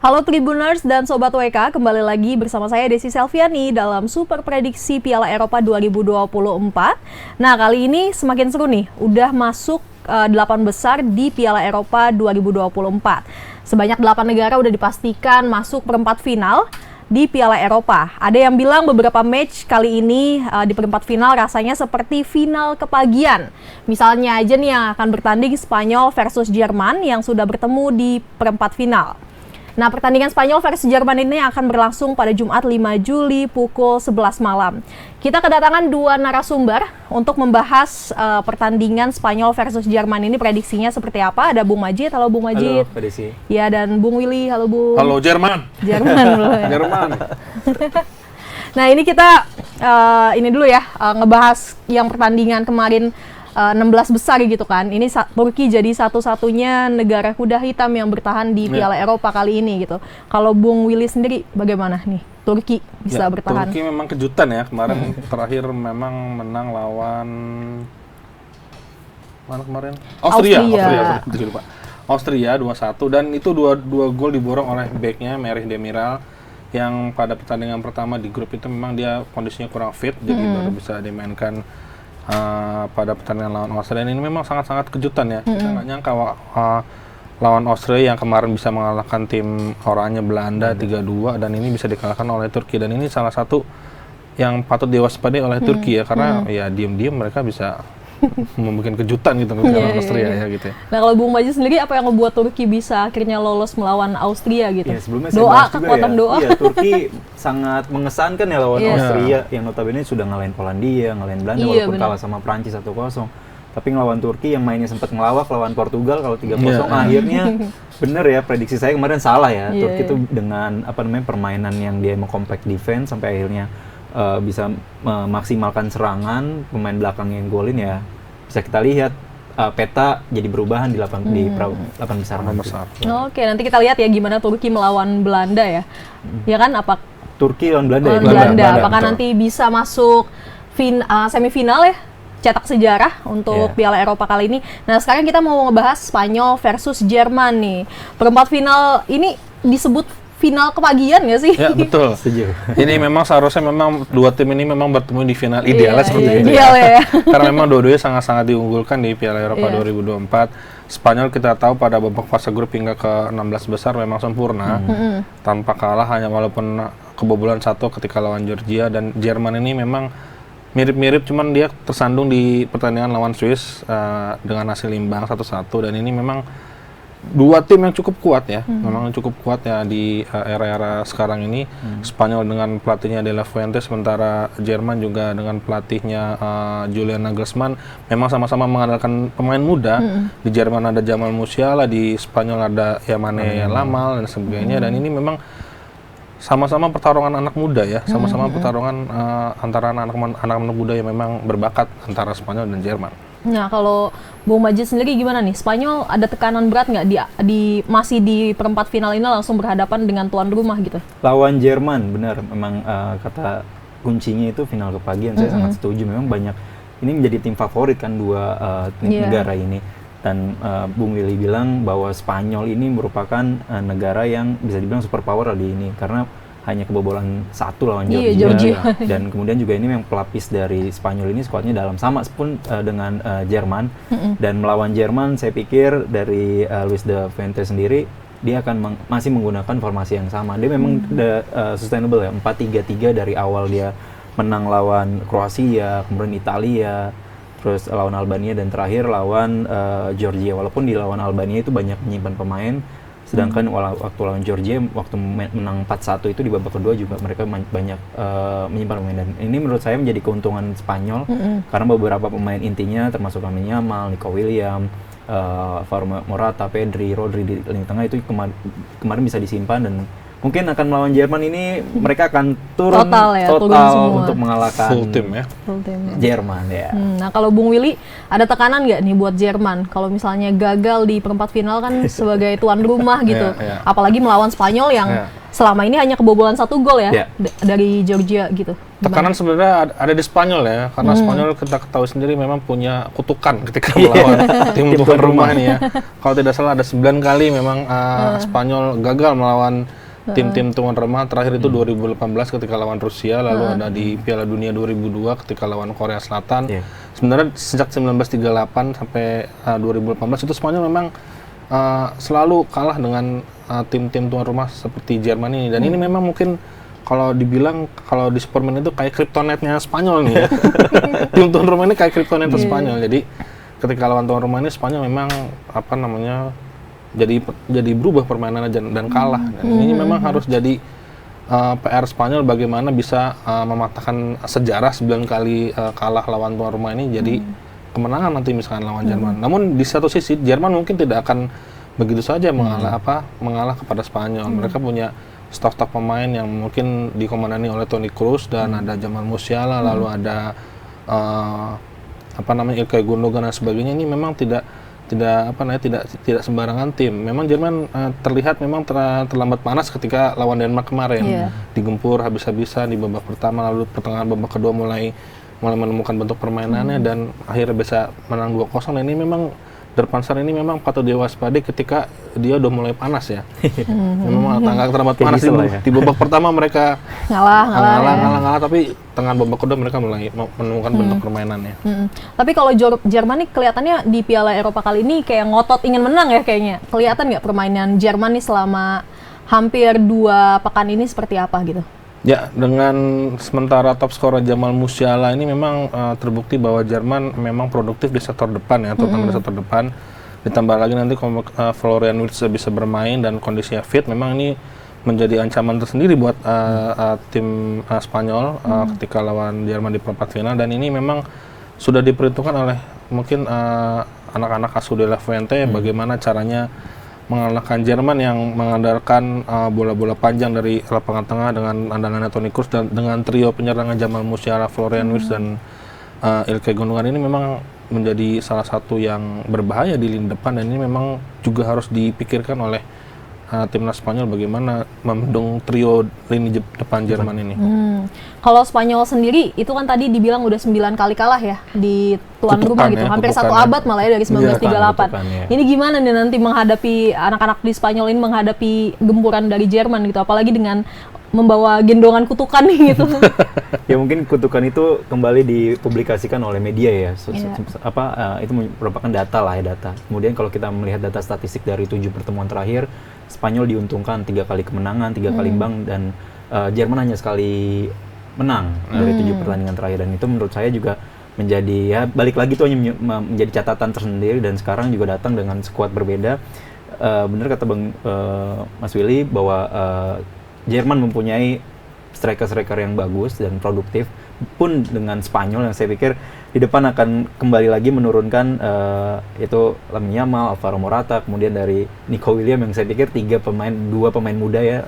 Halo Tribuners dan Sobat WK, kembali lagi bersama saya Desi Selviani dalam Super Prediksi Piala Eropa 2024. Nah, kali ini semakin seru nih, udah masuk 8 besar di Piala Eropa 2024. Sebanyak 8 negara udah dipastikan masuk perempat final di Piala Eropa. Ada yang bilang beberapa match kali ini di perempat final rasanya seperti final kepagian. Misalnya aja nih yang akan bertanding Spanyol versus Jerman yang sudah bertemu di perempat final. Nah, pertandingan Spanyol versus Jerman ini akan berlangsung pada Jumat 5 Juli pukul 11 malam. Kita kedatangan dua narasumber untuk membahas pertandingan Spanyol versus Jerman ini, prediksinya seperti apa. Ada Bung Majid, halo Bung Majid. Halo, Pak Desi. Ya, dan Bung Willy, halo Bung. Halo Jerman. Jerman dulu ya. Jerman. Nah, ini kita ini dulu ya, ngebahas yang pertandingan kemarin 16 besar gitu kan. Ini Turki jadi satu-satunya negara kuda hitam yang bertahan di Piala Eropa kali ini gitu. Kalau Bung Willy sendiri bagaimana nih? Turki bisa bertahan? Turki memang kejutan ya. Kemarin terakhir memang menang lawan mana kemarin? Austria 2-1 dan itu dua gol diborong oleh backnya Merih Demiral yang pada pertandingan pertama di grup itu memang dia kondisinya kurang fit jadi baru bisa dimainkan pada pertandingan lawan Austria. Dan ini memang sangat-sangat kejutan ya. Kita nggak nyangka lawan Austria yang kemarin bisa mengalahkan tim oranye Belanda 3-2 dan ini bisa dikalahkan oleh Turki. Dan ini salah satu yang patut diwaspadai oleh Turki ya, karena ya diam-diam mereka bisa membuat kejutan gitu lawan Austria ya gitu ya. Nah, kalau Bung Majid sendiri apa yang membuat Turki bisa akhirnya lolos melawan Austria gitu? Ya, sebelumnya doa, kekuatan doa. Iya, Turki sangat mengesankan ya lawan Austria yang notabene sudah ngalahin Polandia, ngalahin Belanda walaupun kalah sama Prancis 1-0. Tapi ngelawan Turki yang mainnya sempat ngelawak lawan Portugal kalau 3-0 akhirnya bener ya, prediksi saya kemarin salah ya. Turki itu dengan permainan yang dia mau compact defense sampai akhirnya bisa memaksimalkan serangan, pemain belakang yang golin ya bisa kita lihat peta jadi berubahan di 8 besar. Oke, nanti kita lihat ya gimana Turki melawan Belanda ya. Ya kan, apa Turki lawan Belanda Belanda. Apakah nanti bisa masuk semifinal ya? Cetak sejarah untuk Piala Eropa kali ini. Nah, sekarang kita mau ngebahas Spanyol versus Jerman nih. Perempat final ini disebut final kepagian nggak sih? Ya, betul. Setuju. Ini memang seharusnya memang dua tim ini memang bertemu di final idealnya seperti itu ideal ya. Karena memang dua-duanya sangat-sangat diunggulkan di Piala Eropa 2024. Spanyol kita tahu pada babak fase grup hingga ke 16 besar memang sempurna. Tanpa kalah hanya walaupun kebobolan satu ketika lawan Georgia, dan Jerman ini memang mirip-mirip, cuman dia tersandung di pertandingan lawan Swiss dengan hasil imbang 1-1, dan ini memang dua tim yang cukup kuat ya, memang cukup kuat ya di era-era sekarang ini. Spanyol dengan pelatihnya De La Fuente, sementara Jerman juga dengan pelatihnya Julian Nagelsmann memang sama-sama mengandalkan pemain muda. Di Jerman ada Jamal Musiala, di Spanyol ada Yamane Lamal dan sebagainya, dan ini memang sama-sama pertarungan anak muda ya, sama-sama pertarungan antara anak-anak muda yang memang berbakat antara Spanyol dan Jerman. Nah, kalau Bung Majid sendiri gimana nih? Spanyol ada tekanan berat nggak masih di perempat final ini langsung berhadapan dengan tuan rumah gitu? Lawan Jerman, benar. Memang kata kuncinya itu final kepagian. Saya sangat setuju. Memang banyak, ini menjadi tim favorit kan dua negara ini. Dan Bung Willy bilang bahwa Spanyol ini merupakan negara yang bisa dibilang superpower di ini. Karena hanya kebobolan satu lawan Georgia. Dan kemudian juga ini yang pelapis dari Spanyol ini skuadnya dalam sama pun dengan Jerman. Dan melawan Jerman saya pikir dari Luis de Fuente sendiri dia akan masih menggunakan formasi yang sama. Dia memang sustainable ya, 4-3-3 dari awal. Dia menang lawan Kroasia, kemudian Italia, terus lawan Albania, dan terakhir lawan Georgia. Walaupun di lawan Albania itu banyak menyimpan pemain, sedangkan waktu lawan Georgia, waktu menang 4-1 itu di babak kedua juga mereka banyak menyimpan pemain. Dan ini menurut saya menjadi keuntungan Spanyol, karena beberapa pemain intinya termasuk Lamine Yamal, Nico Williams, Alvaro Morata, Pedri, Rodri di lini tengah itu kemarin bisa disimpan dan mungkin akan melawan Jerman ini mereka akan turun turun semua untuk mengalahkan full tim ya. Jerman ya. Nah kalau Bung Willy ada tekanan nggak nih buat Jerman kalau misalnya gagal di perempat final kan sebagai tuan rumah gitu, apalagi melawan Spanyol yang selama ini hanya kebobolan 1 gol ya dari Georgia gitu. Tekanan sebenarnya ada di Spanyol ya, karena Spanyol kita ketahui sendiri memang punya kutukan ketika melawan tim tuan rumah ini ya. Kalau tidak salah ada 9 kali memang Spanyol gagal melawan tim-tim tuan rumah. Terakhir itu 2018 ketika lawan Rusia, lalu ada di Piala Dunia 2002 ketika lawan Korea Selatan. Sebenarnya sejak 1938 sampai 2018 itu Spanyol memang selalu kalah dengan tim-tim tuan rumah seperti Jerman ini. Dan ini memang mungkin kalau dibilang kalau di Superman itu kayak kryptonite-nya Spanyol nih ya. Tim tuan rumah ini kayak kryptonite Spanyol. Jadi ketika lawan tuan rumah ini Spanyol memang jadi berubah permainannya dan kalah. Dan ini memang harus jadi PR Spanyol bagaimana bisa mematahkan sejarah 9 kali kalah lawan tuan rumah ini jadi kemenangan nanti misalkan lawan Jerman. Namun di satu sisi Jerman mungkin tidak akan begitu saja mengalah kepada Spanyol. Mereka punya staf-staf pemain yang mungkin dikomandani oleh Toni Kroos dan ada Jamal Musiala, lalu ada Ilkay Gundogan dan sebagainya. Ini memang tidak sembarangan tim. Memang Jerman terlihat memang terlambat panas ketika lawan Denmark kemarin. Digempur habis-habisan di babak pertama, lalu pertengahan babak kedua mulai menemukan bentuk permainannya dan akhirnya bisa menang 2-0. Dan ini memang Derpanser ini memang patut diwaspadai ketika dia udah mulai panas ya. Memang agak terlambat panas di babak pertama mereka ngalah, tapi tengah babak kedua mereka mulai menemukan bentuk permainannya. Tapi kalau Jerman nih kelihatannya di Piala Eropa kali ini kayak ngotot ingin menang ya kayaknya. Kelihatan nggak permainan Jerman nih selama hampir 2 pekan ini seperti apa gitu? Ya, dengan sementara top skor Jamal Musiala ini memang terbukti bahwa Jerman memang produktif di sektor depan ya, terutama di sektor depan. Ditambah lagi nanti Florian Wirtz bisa bermain dan kondisinya fit, memang ini menjadi ancaman tersendiri buat tim Spanyol ketika lawan Jerman di perempat final. Dan ini memang sudah diperhitungkan oleh mungkin anak-anak asuh De La Fuente bagaimana caranya mengalahkan Jerman yang mengandalkan bola-bola panjang dari lapangan tengah dengan andalannya Toni Kroos dan dengan trio penyerangan Jamal Musiala, Florian Wirtz dan Ilkay Gundogan ini memang menjadi salah satu yang berbahaya di lini depan. Dan ini memang juga harus dipikirkan oleh timnas Spanyol bagaimana membendung trio lini depan Jerman ini. Kalau Spanyol sendiri itu kan tadi dibilang udah 9 kali kalah ya di tuan rumah gitu, hampir 1 abad malah ya dari 1938. Ini gimana nih nanti menghadapi anak-anak di Spanyol ini menghadapi gempuran dari Jerman gitu, apalagi dengan membawa gendongan kutukan nih gitu. Ya mungkin kutukan itu kembali dipublikasikan oleh media ya. Itu merupakan data lah ya, data. Kemudian kalau kita melihat data statistik dari 7 pertemuan terakhir, Spanyol diuntungkan 3 kali kemenangan, 3 kali imbang, dan Jerman hanya sekali menang dari 7 pertandingan terakhir. Dan itu menurut saya juga menjadi, ya balik lagi itu hanya menjadi catatan tersendiri, dan sekarang juga datang dengan skuad berbeda. Benar kata Bang Mas Willy bahwa Jerman mempunyai striker-striker yang bagus dan produktif, pun dengan Spanyol yang saya pikir di depan akan kembali lagi menurunkan itu Lamine Yamal, Alvaro Morata, kemudian dari Nico Williams yang saya pikir 2 pemain muda ya,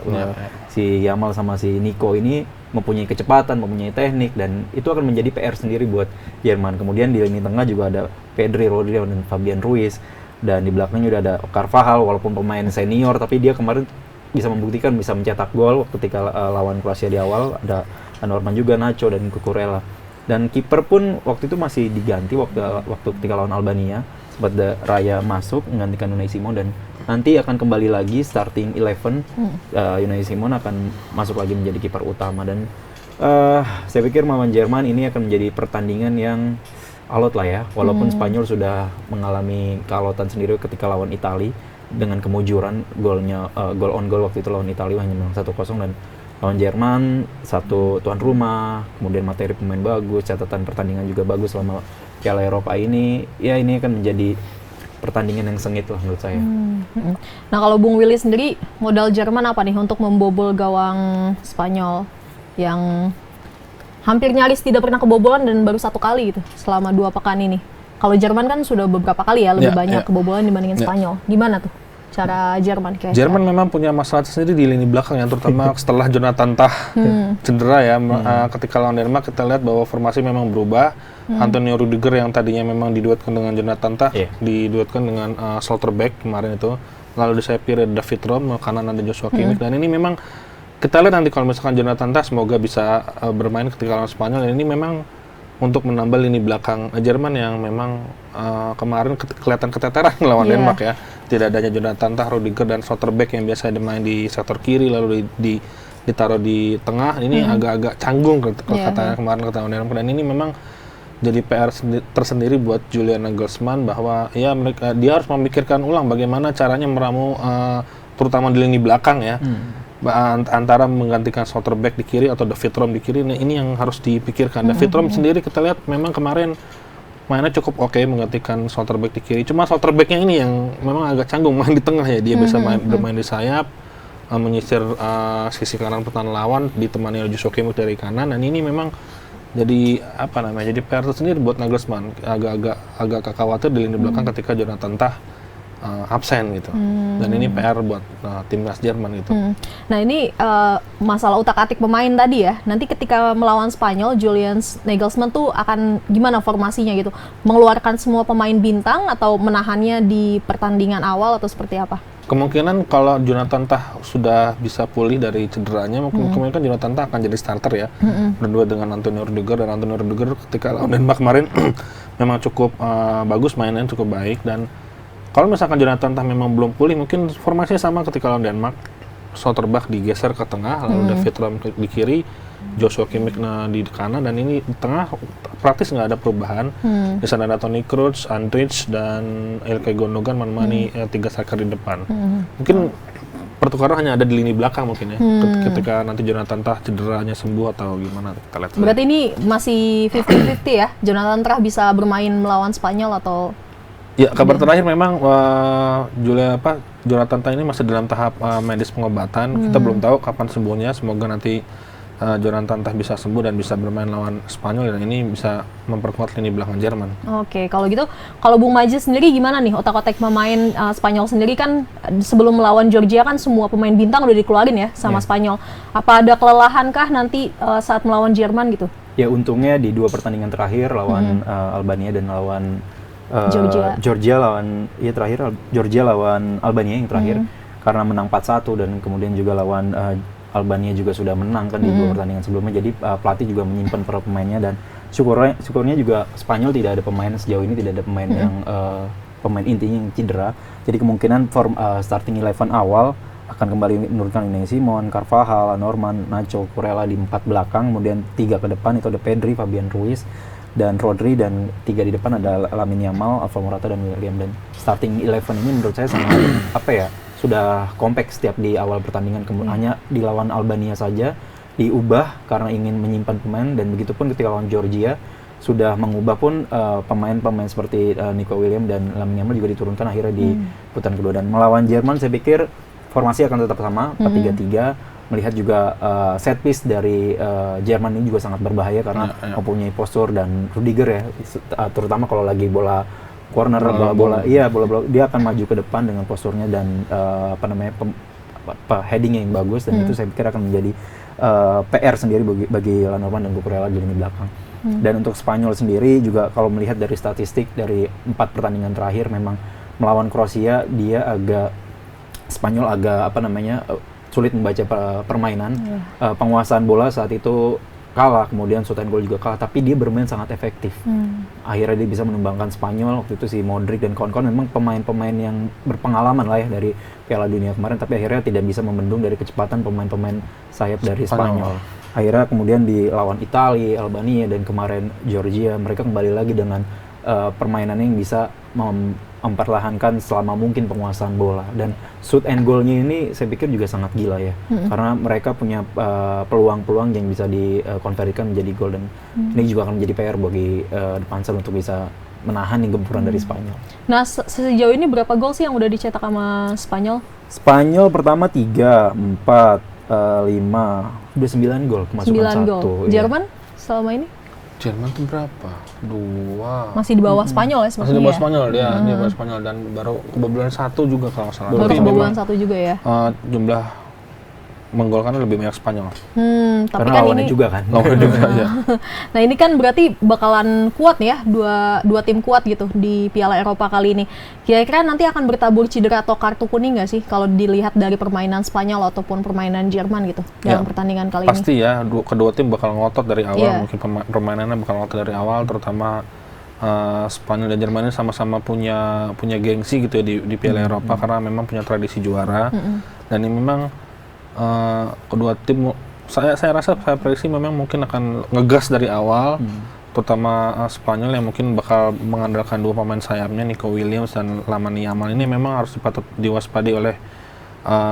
si Yamal sama si Nico ini mempunyai kecepatan, mempunyai teknik, dan itu akan menjadi PR sendiri buat Jerman. Kemudian di lini tengah juga ada Pedri, Rodri, dan Fabian Ruiz, dan di belakangnya juga ada Carvajal, walaupun pemain senior tapi dia kemarin bisa membuktikan bisa mencetak gol ketika lawan Kroasia di awal. Ada Norman juga, Nacho, dan Cucurella. Dan kiper pun waktu itu masih diganti waktu ketika lawan Albania, sempat Raya masuk menggantikan Unai Simon, dan nanti akan kembali lagi starting 11. Unai Simon akan masuk lagi menjadi kiper utama. Dan saya pikir melawan Jerman ini akan menjadi pertandingan yang alot lah ya, walaupun Spanyol sudah mengalami kealotan sendiri ketika lawan Italia dengan kemujuran gol on goal waktu itu lawan Italia hanya menang 1-0, dan lawan Jerman 1 tuan rumah, kemudian materi pemain bagus, catatan pertandingan juga bagus selama Piala Eropa ini. Ya ini akan menjadi pertandingan yang sengit lah menurut saya. Nah kalau Bung Willy sendiri, modal Jerman apa nih untuk membobol gawang Spanyol yang hampir nyaris tidak pernah kebobolan dan baru 1 kali gitu selama 2 pekan ini? Kalau Jerman kan sudah beberapa kali ya lebih banyak kebobolan dibandingin Spanyol. Gimana tuh? cara Jerman kayaknya. Jerman memang punya masalah sendiri di lini belakang yang terutama setelah Jonathan Tah cedera ya. Ketika lawan Denmark kita lihat bahwa formasi memang berubah. Antonio Rudiger yang tadinya memang diduetkan dengan Jonathan Tah, diduetkan dengan Slotterbeck kemarin itu. Lalu di sayap kiri David Rom, kanan ada Joshua Kimmich, dan ini memang kita lihat nanti kalau misalkan Jonathan Tah semoga bisa bermain ketika lawan Spanyol. Dan ini memang untuk menambah lini belakang Jerman yang memang kemarin kelihatan keteteran lawan Denmark ya. Tidak adanya Jonathan Tah, Rudiger dan Slotterbeck yang biasa main di sektor kiri lalu ditaruh di tengah. Ini agak-agak canggung katanya kemarin ketahuan Denmark, dan ini memang jadi PR tersendiri buat Julian Nagelsmann bahwa ya dia harus memikirkan ulang bagaimana caranya meramu terutama di lini belakang ya. Antara menggantikan Slotterbeck di kiri atau David Rom di kiri, ini yang harus dipikirkan. David Rom sendiri kita lihat memang kemarin mainnya cukup oke menggantikan Slotterbeck di kiri. Cuma Slotterbecknya ini yang memang agak canggung main di tengah ya. Dia bisa bermain di sayap, menyisir sisi kanan pertahanan lawan, ditemani oleh Joshua Kimmich dari kanan. Dan ini memang jadi jadi PR tersendiri buat Nagelsmann. Agak khawatir di lini belakang ketika Jonathan Tah absen gitu. Dan ini PR buat timnas Jerman gitu. Nah ini masalah utak-atik pemain tadi ya. Nanti ketika melawan Spanyol, Julian Nagelsmann tuh akan gimana formasinya gitu? Mengeluarkan semua pemain bintang atau menahannya di pertandingan awal atau seperti apa? Kemungkinan kalau Jonathan Tah sudah bisa pulih dari cederanya, kemungkinan Jonathan Tah akan jadi starter ya. Berdua dengan Antonio Rudiger, dan Antonio Rudiger ketika lawan Denmark kemarin memang cukup bagus mainnya, cukup baik. Dan kalau misalkan Jonathan Tah memang belum pulih, mungkin formasinya sama ketika lawan Denmark. Slotterbeck digeser ke tengah, lalu David Rom di kiri, Joshua Kimmich di kanan, dan ini di tengah praktis nggak ada perubahan. Di sana ada Toni Kroos, Andrich, dan Ilkay Gundogan menemani 3 striker di depan. Mungkin pertukaran hanya ada di lini belakang mungkin ya. Ketika nanti Jonathan Tah cederanya sembuh atau gimana, kita lihat. Berarti ini masih 50-50 ya? Jonathan Tah bisa bermain melawan Spanyol atau? Ya, kabar terakhir memang Jonathan Tah ini masih dalam tahap medis pengobatan. Kita belum tahu kapan sembuhnya. Semoga nanti Jonathan Tah bisa sembuh dan bisa bermain lawan Spanyol, dan ini bisa memperkuat lini belakang Jerman. Oke, kalau gitu, kalau Bung Majid sendiri gimana nih otak-otak pemain Spanyol sendiri? Kan sebelum melawan Georgia kan semua pemain bintang udah dikeluarin ya sama Spanyol. Apa ada kelelahan kah nanti saat melawan Jerman gitu? Ya untungnya di 2 pertandingan terakhir lawan Albania dan lawan Georgia lawan Georgia lawan Albania yang terakhir, karena menang 4-1 dan kemudian juga lawan Albania juga sudah menang kan di 2 pertandingan sebelumnya. Jadi pelatih juga menyimpan para pemainnya, dan syukurnya juga Spanyol tidak ada pemain sejauh ini, tidak ada pemain yang pemain intinya yang cedera. Jadi kemungkinan starting 11 awal akan kembali menurunkan Unai Simon, Carvajal, Norman, Nacho, Kurela di 4 belakang, kemudian 3 ke depan itu ada Pedri, Fabian Ruiz, dan Rodri, dan 3 di depan ada Lamine Yamal, Alvaro Morata, dan William. Dan starting 11 ini menurut saya sangat sudah kompak setiap di awal pertandingan. Hanya di lawan Albania saja diubah karena ingin menyimpan pemain, dan begitupun ketika lawan Georgia sudah mengubah pun pemain-pemain seperti Nico Williams dan Lamine Yamal juga diturunkan akhirnya di putaran kedua. Dan melawan Jerman saya pikir formasi akan tetap sama 4-3-3. Melihat juga set piece dari Jerman ini juga sangat berbahaya karena mempunyai postur, dan Rudiger ya terutama kalau lagi bola corner, bola dia akan maju ke depan dengan posturnya dan heading yang bagus, dan itu saya pikir akan menjadi PR sendiri bagi Lenormand dan Cucurella di lini belakang. Dan untuk Spanyol sendiri juga kalau melihat dari statistik dari 4 pertandingan terakhir memang melawan Kroasia Spanyol agak sulit membaca permainan. Penguasaan bola saat itu kalah, kemudian shoot and goal juga kalah, tapi dia bermain sangat efektif. Akhirnya dia bisa menumbangkan Spanyol. Waktu itu si Modric dan kawan-kawan memang pemain-pemain yang berpengalaman lah ya dari Piala Dunia kemarin, tapi akhirnya tidak bisa membendung dari kecepatan pemain-pemain sayap dari Spanyol. Akhirnya kemudian di lawan Italia, Albania, dan kemarin Georgia, mereka kembali lagi dengan permainan yang bisa memperlahankan selama mungkin penguasaan bola, dan shoot and goal-nya ini saya pikir juga sangat gila ya, karena mereka punya peluang-peluang yang bisa dikonvertikan menjadi gol, dan ini juga akan menjadi PR bagi Depansel untuk bisa menahan gempuran dari Spanyol. Nah, sejauh ini berapa gol sih yang udah dicetak sama Spanyol? Spanyol pertama 3, 4, 5, udah 9 gol, kemasukan 1. Jerman selama ini? Jerman tuh berapa? Masih di bawah Spanyol ya sepertinya. Masih di bawah Spanyol dia, di bawah Spanyol, dan baru kebobolan 1 juga kalau nggak salah. Baru kebobolan 1 juga ya. Jumlah menggolkan lebih banyak Spanyol. Tapi karena kan lawannya ini juga kan. Lawannya juga ya. Nah ini kan berarti bakalan kuat nih ya, dua tim kuat gitu di Piala Eropa kali ini. Kira-kira nanti akan bertabur cedera atau kartu kuning nggak sih kalau dilihat dari permainan Spanyol ataupun permainan Jerman gitu dalam pertandingan kali ini? Pasti ya, kedua tim bakal ngotot dari awal, mungkin permainannya bakal ngotot dari awal, terutama Spanyol dan Jerman ini sama-sama punya gengsi gitu ya di Piala Eropa karena memang punya tradisi juara. Dan ini memang kedua tim, saya rasa saya prediksi memang mungkin akan ngegas dari awal, terutama Spanyol yang mungkin bakal mengandalkan 2 pemain sayapnya, Nico Williams dan Lamine Yamal. Ini memang harus patut diwaspadai oleh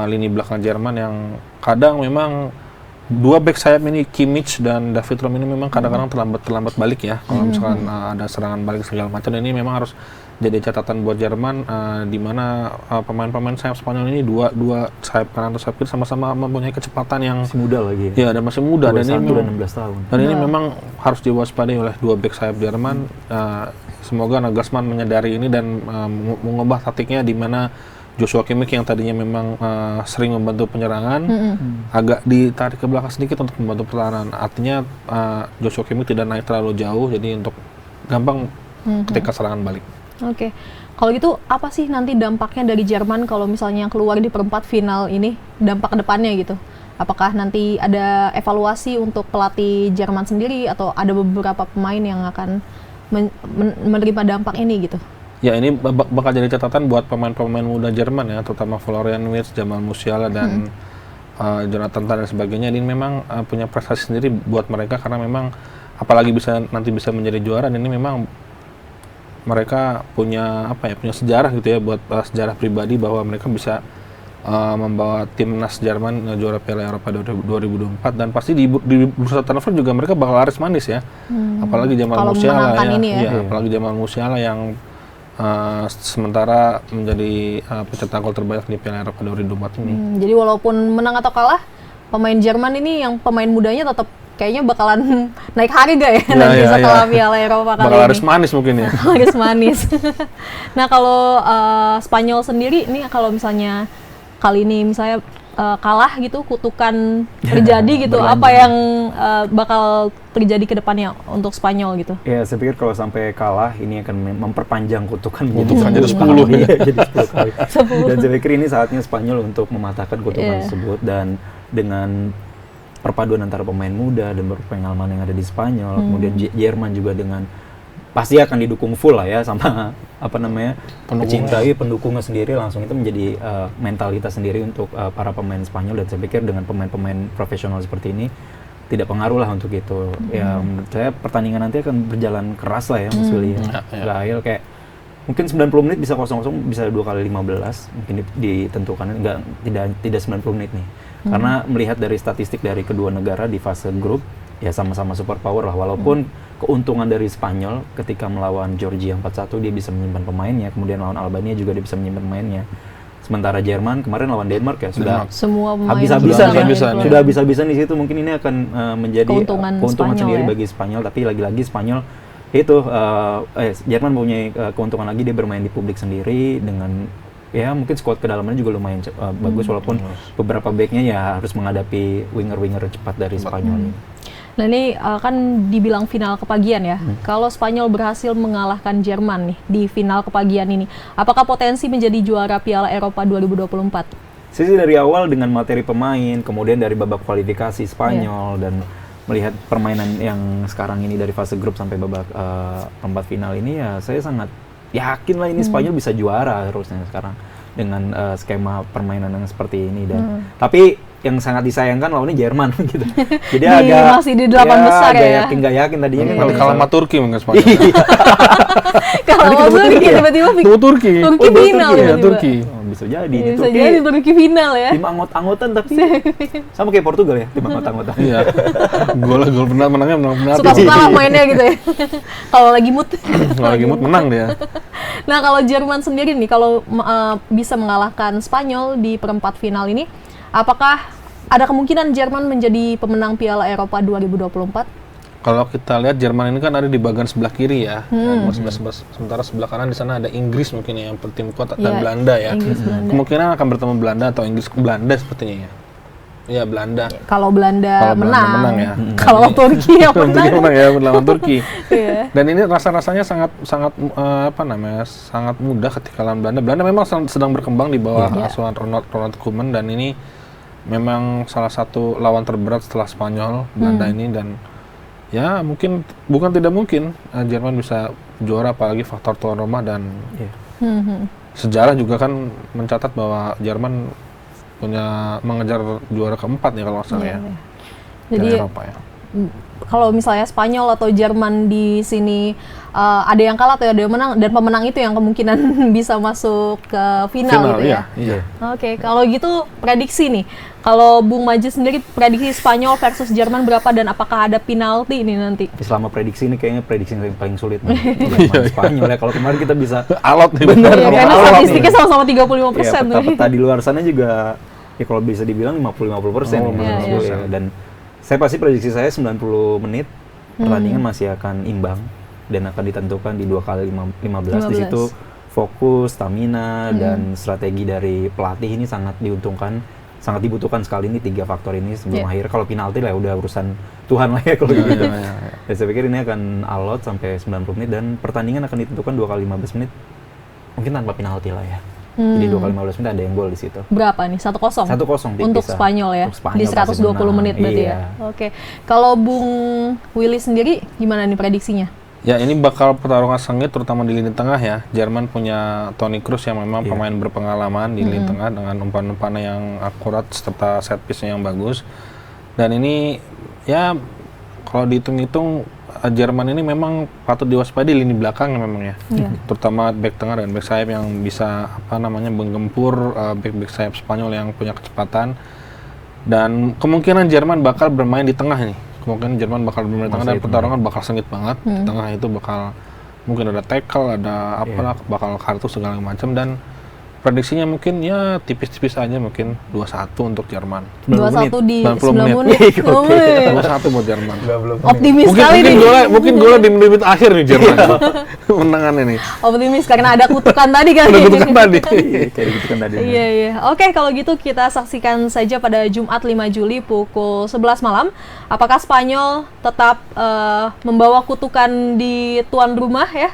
lini belakang Jerman yang kadang memang 2 back sayap ini, Kimmich dan David Raum ini memang kadang-kadang terlambat balik ya. Kalau misalkan ada serangan balik segala macam, ini memang harus jadi catatan buat Jerman, di mana pemain-pemain sayap Spanyol ini dua sayap kanan atau sayap kiri sama-sama mempunyai kecepatan yang Masih muda lagi. Ya, dan masih muda, dan ini dan 16 tahun. Dan ini memang harus diwaspadai oleh 2 back sayap Jerman. Semoga Nagelsmann menyadari ini dan mengubah taktiknya, di mana Joshua Kimmich yang tadinya memang sering membantu penyerangan agak ditarik ke belakang sedikit untuk membantu pertahanan. Artinya Joshua Kimmich tidak naik terlalu jauh, jadi untuk gampang ketika serangan balik. Oke, kalau gitu apa sih nanti dampaknya dari Jerman kalau misalnya keluar di perempat final ini, dampak kedepannya gitu? Apakah nanti ada evaluasi untuk pelatih Jerman sendiri atau ada beberapa pemain yang akan menerima dampak ini gitu? Ya, ini bakal jadi catatan buat pemain-pemain muda Jerman ya, terutama Florian Wirtz, Jamal Musiala dan Jonathan Tah dan sebagainya. Ini memang punya prestasi sendiri buat mereka karena memang apalagi nanti bisa menjadi juara, dan ini memang mereka punya punya sejarah gitu ya, buat sejarah pribadi bahwa mereka bisa membawa timnas Jerman juara Piala Eropa 2024, dan pasti di bursa transfer juga mereka bakal laris manis ya. Apalagi Jamal Musiala ya. Apalagi Jamal Musiala yang sementara menjadi pencetak gol terbanyak di Piala Eropa 2024 ini. Jadi walaupun menang atau kalah, pemain Jerman ini yang pemain mudanya tetap kayaknya bakalan naik harga ya nanti setelah Piala Eropa kali ini. Bakal laris manis mungkin ya. Laris manis. Nah kalau Spanyol sendiri ini kalau misalnya kali ini misalnya kalah gitu, kutukan terjadi gitu, apa yang bakal terjadi ke depannya untuk Spanyol gitu? Ya, saya pikir kalau sampai kalah ini akan memperpanjang kutukan jadi 10 ya. Jadi 10 kali. Dan saya pikir ini saatnya Spanyol untuk mematahkan kutukan tersebut, dan dengan perpaduan antara pemain muda dan berpengalaman yang ada di Spanyol, kemudian Jerman juga dengan pasti akan didukung full lah ya sama pencintai pendukungnya sendiri, langsung itu menjadi mentalitas sendiri untuk para pemain Spanyol. Dan saya pikir dengan pemain-pemain profesional seperti ini tidak pengaruh lah untuk itu. Ya menurut saya pertandingan nanti akan berjalan keras lah ya Mas Willy. Gak kayak mungkin 90 menit bisa 0-0, bisa 2 kali 15 mungkin ditentukan, tidak 90 menit nih. Karena melihat dari statistik dari kedua negara di fase grup, ya sama-sama super power lah. Walaupun keuntungan dari Spanyol ketika melawan Georgia 4-1 dia bisa menyimpan pemainnya, kemudian lawan Albania juga dia bisa menyimpan pemainnya. Sementara Jerman kemarin lawan Denmark ya sudah semua pemain sudah habis-habisan di situ. Mungkin ini akan menjadi keuntungan sendiri bagi Spanyol, tapi lagi-lagi Spanyol itu Jerman punya keuntungan lagi, dia bermain di publik sendiri dengan ya mungkin squad kedalamannya juga lumayan bagus, walaupun beberapa backnya ya harus menghadapi winger-winger cepat dari Spanyol. Nah ini kan dibilang final kepagian ya. Kalau Spanyol berhasil mengalahkan Jerman nih di final kepagian ini, apakah potensi menjadi juara Piala Eropa 2024? Sisi dari awal dengan materi pemain, kemudian dari babak kualifikasi Spanyol dan melihat permainan yang sekarang ini dari fase grup sampai babak perempat final ini, ya saya sangat yakin lah ini Spanyol bisa juara harusnya sekarang dengan skema permainan yang seperti ini. Dan tapi yang sangat disayangkan lawannya Jerman gitu. Jadi agak masih di 8 besar ya. Nggak yakin tadinya kan kalau kalah sama Turki mungkin Spanyol. Kalau Turki tiba-tiba Turki final ya, Turki. Bisa jadi. Bisa jadi Turki final ya. Tim anggot-anggotan tapi sama kayak Portugal ya, tim anggot-anggotan. Iya. Gol menangnya menang. Suka-suka lah mainnya gitu ya. Kalau lagi mood. Kalau lagi mood menang dia. Nah kalau Jerman sendiri nih, kalau bisa mengalahkan Spanyol di perempat final ini, apakah ada kemungkinan Jerman menjadi pemenang Piala Eropa 2024? Kalau kita lihat Jerman ini kan ada di bagian sebelah kiri ya, sementara sebelah kanan di sana ada Inggris mungkin ya, yang tim kuat dan Belanda ya. Kemungkinan akan bertemu Belanda atau Inggris ke Belanda sepertinya ya. Iya Belanda. Kalau Belanda menang ya. Kalau Turki yang menang. Turki menang ya melawan Turki. Dan ini rasanya sangat sangat mudah ketika lawan Belanda. Belanda memang sedang berkembang di bawah asuhan Ronald Koeman, dan ini memang salah satu lawan terberat setelah Spanyol Belanda ini, dan ya mungkin bukan tidak mungkin Jerman bisa juara, apalagi faktor tuan rumah, dan sejarah juga kan mencatat bahwa Jerman mengejar juara keempat ya kalau nggak salah ya. Jadi Eropa ya. Kalau misalnya Spanyol atau Jerman di sini ada yang kalah atau ada yang menang, dan pemenang itu yang kemungkinan bisa masuk ke final gitu ya. Iya. Oke, kalau gitu prediksi nih. Kalau Bung Majid sendiri prediksi Spanyol versus Jerman berapa, dan apakah ada penalti ini nanti? Selama prediksi ini kayaknya prediksi yang paling sulit nih. Spanyol ya. Kalau kemarin kita bisa alot nih. Benar, karena statistiknya sama-sama 35%. Peta di luar sana juga ya kalau bisa dibilang 50-50% ya. Dan saya pasti prediksi saya 90 menit pertandingan masih akan imbang dan akan ditentukan di 2 kali 15. Di situ fokus, stamina, dan strategi dari pelatih ini sangat dibutuhkan sekali ini 3 faktor ini sebelum akhir. Kalau penalti lah udah urusan Tuhan lah ya kalau gitu. Dan saya pikir ini akan alot sampai 90 menit dan pertandingan akan ditentukan 2 kali 15 menit. Mungkin tanpa penalti lah ya. Jadi 2 kali 15 menit ada yang gol di situ. Berapa nih? 1-0? 1-0 untuk Spanyol ya? Untuk Spanyol di 120 menit berarti ya? Oke. Kalau Bung Willy sendiri gimana nih prediksinya? Ya ini bakal pertarungan sengit terutama di lini tengah ya. Jerman punya Toni Kroos yang memang pemain berpengalaman di lini tengah dengan umpan-umpan yang akurat serta set piece-nya yang bagus. Dan ini ya kalau dihitung-hitung Jerman ini memang patut diwaspadai lini belakang memang ya. Terutama back tengah dan back sayap yang bisa menggempur back sayap Spanyol yang punya kecepatan. Dan kemungkinan Jerman bakal bermain di tengah nih. Kemungkinan Jerman bakal bermain di tengah dan pertarungan bakal sengit banget. Di tengah itu bakal mungkin ada tackle, ada apalah, bakal kartu segala macam, dan prediksinya mungkin ya tipis-tipis aja, mungkin 2-1 untuk Jerman. 2-1 di 90 menit. 2-1 buat Jerman. Optimis sekali nih. Mungkin golnya di menit akhir nih Jerman. Menangannya nih. Optimis karena ada kutukan tadi kan. Ada kutukan tadi. Iya. Oke, kalau gitu kita saksikan saja pada Jumat 5 Juli pukul 11 malam. Apakah Spanyol tetap membawa kutukan di tuan rumah ya?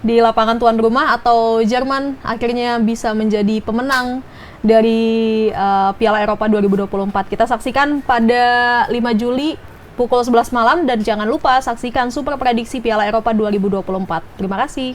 Di lapangan tuan rumah, atau Jerman akhirnya bisa menjadi pemenang dari Piala Eropa 2024. Kita saksikan pada 5 Juli pukul 11 malam, dan jangan lupa saksikan Super Prediksi Piala Eropa 2024. Terima kasih.